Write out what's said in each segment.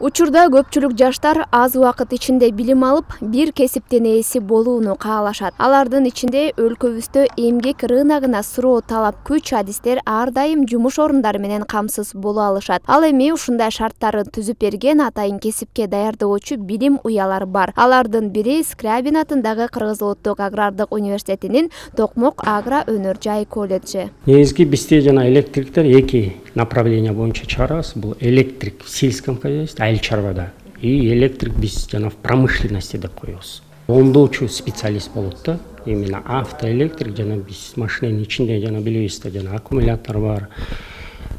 Учурда көпчүлүк жаштар аз убакыт ичинде билим алып, бир кесиптин ээси болууну каалашат. Алардын ичинде өлкөбүздө эмгек рыногуна суроо талап күч адистер ар дайым жумуш орундары менен камсыз боло алышат. Ал эми ушундай шарттарын түзүп берген атайын кесипке даярдоочу билим уялары бар. Алардын бири Скрябин атындагы Кыргыз Улуттук агрардык университетинин Токмок агро өнөр жай колледжи. Негизги бизде жана электриктер эки направление боюнча чыгарабыз. Бул электрик в сельском хозяйстве, айыл чарбада, и электрик биз жана в промышленности деп коебуз. Оңдоочу специалист болот да. Именно автоэлектрик жана биз машинанын ичинде жана билебиз да, жана аккумулятор бар.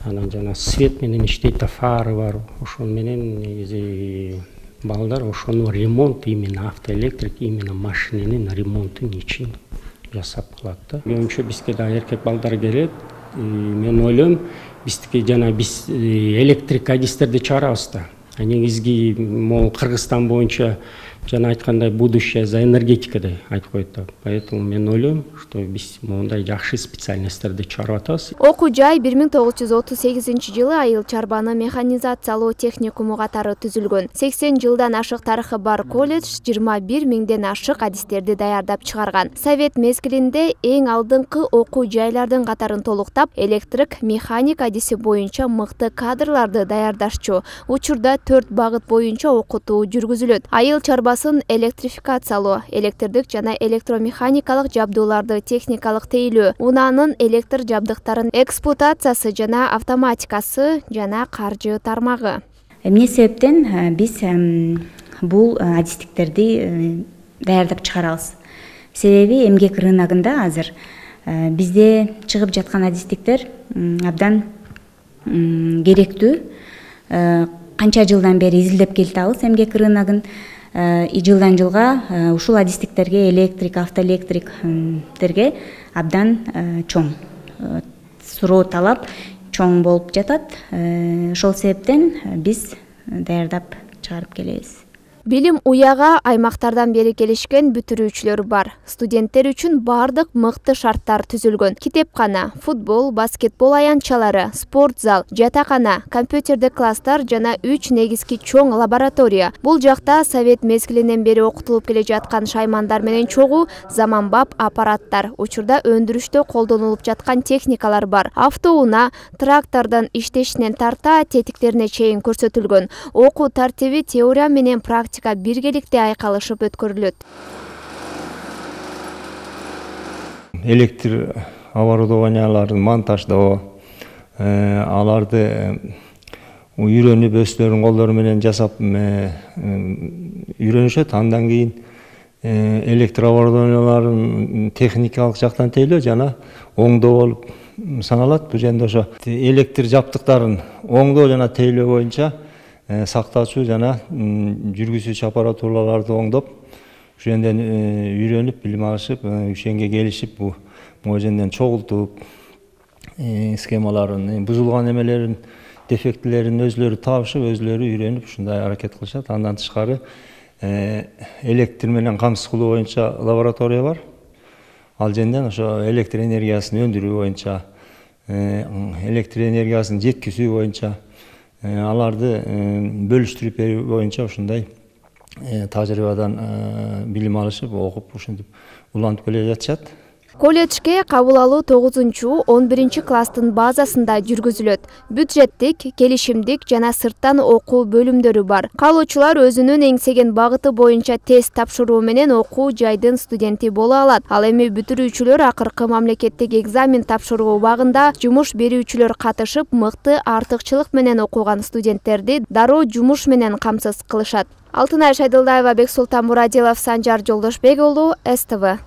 Анан жана свет менен иштейт да, фары бар. Ошол менен негизи балдар ошону ремонт, именно автоэлектрик, именно машинанын ремонтун ичин жасап калат да. Менимче бизге да эркек балдар келет. Мен ойлойм, биздики жана биз электрик адистерди чыгарабыз да. Негизги могу Кыргызстан боюнча жана айткандай будущее за энергетика деп айтып коет да. Поэтому мен ойлойм, что биз мондай жакшы специальностьтерди чыгарып атабыз. Окуу жай 1938-жылы айыл чарбаны механизациялоо техникуму катары түзүлгөн. 80 жылдан ашык тарыхы бар колледж 21 миңден ашык адистерди даярдап чыгарган. Совет мезгилинде эң алдыңкы окуу жайлардын катарын толуктап, электрик механик адиси боюнча мыкты кадрларды даярдашчу. Учурда 4 багыт боюнча окутуу жүргүзүлөт. Айыл чарбасын электрификациялоо, электрдик жана электромеханикалык жабдууларды техникалык тейлөө, унаанын электр жабдыктарын эксплуатациясы жана автоматикасы жана каржы тармагы. Эмне себептен биз бул адистиктерди даярдап чыгарабыз? Себеби эмгек рыногунда азыр бизде чыгып жаткан адистиктер абдан керектүү. Канча жылдан бери изилдеп келатабыз эмгек рыногун. Жылдан жылга ушул адистиктерге, электрик, автоэлектриктерге абдан чоң суроо талап чоң болуп жатат. Ошол себептен биз даярдап чыгарып келебиз. Билим уяга аймактардан бери келишкен бүтүрүүчүлөр бар. Студенттер үчүн бардык мыкты шарттар түзүлгөн. Китепкана, футбол, баскетбол аянтчалары, спорт зал, жатакана, компьютердик класстар жана 3 негизги чоң лаборатория. Бул жакта совет мезгилинен бери окутулуп келе жаткан шаймандар менен чогуу заманбап аппараттар, учурда өндүрүштө колдонулуп жаткан техникалар бар. Автоунаа, трактордон иштешинен тарта тетиктерине чейин көрсөтүлгөн. Окуу тартиби теория менен практика биргеликте айкалышып өткөрүлөт. Электр оборудованияларын монтаждоо, аларды үйрөнүп өздөрүнүн колдору менен жасап үйрөнүшөт. Андан кийин электр оборудованияларын техникалык жактан тейлөө жана оңдоо болуп саналат. Бул жерде ошо электр жабдыктарын оңдоо жана тейлөө боюнча сактаучу жана жүргүзүүчү аппаратураларды оңдоп, ошондон үйрөнүп, билим алышып, ошонго келишип, могу жерден чогултуп, схемаларын, бузулган эмелерин, дефектилерин өзлөрү табышып, өзлөрү үйрөнүп, ушундай аракет кылышат. Андан тышкары электр менен камсыз кылуу боюнча лаборатория бар. Ал жерден ошо электр энергиясын өндүрүү боюнча, электр энергиясын жеткизүү боюнча, аларды бөлүштүрүп берүү боюнча ушундай тажрыйбадан билим алышып, окуп, ушинтип улантып келе жатышат. Колледжге кабыл алуу 9-11 класстын базасында жүргүзүлөт. Бюджеттик, келишимдик жана сырттан окуу бөлүмдөрү бар. Каалоочулар өзүнүн эңсеген багыты боюнча тест тапшыруу менен окуу жайдын студенти боло алат. Ал эми бүтүрүүчүлөр акыркы мамлекеттик экзамен тапшыруу убагында жумуш берүүчүлөр катышып, мыкты артыкчылык менен окуган студенттерди дароо жумуш менен камсыз кылышат. Алтынай Шайдылдаева, Бексултан Мурадилов, Санжар Жолдошбек уулу, СТВ.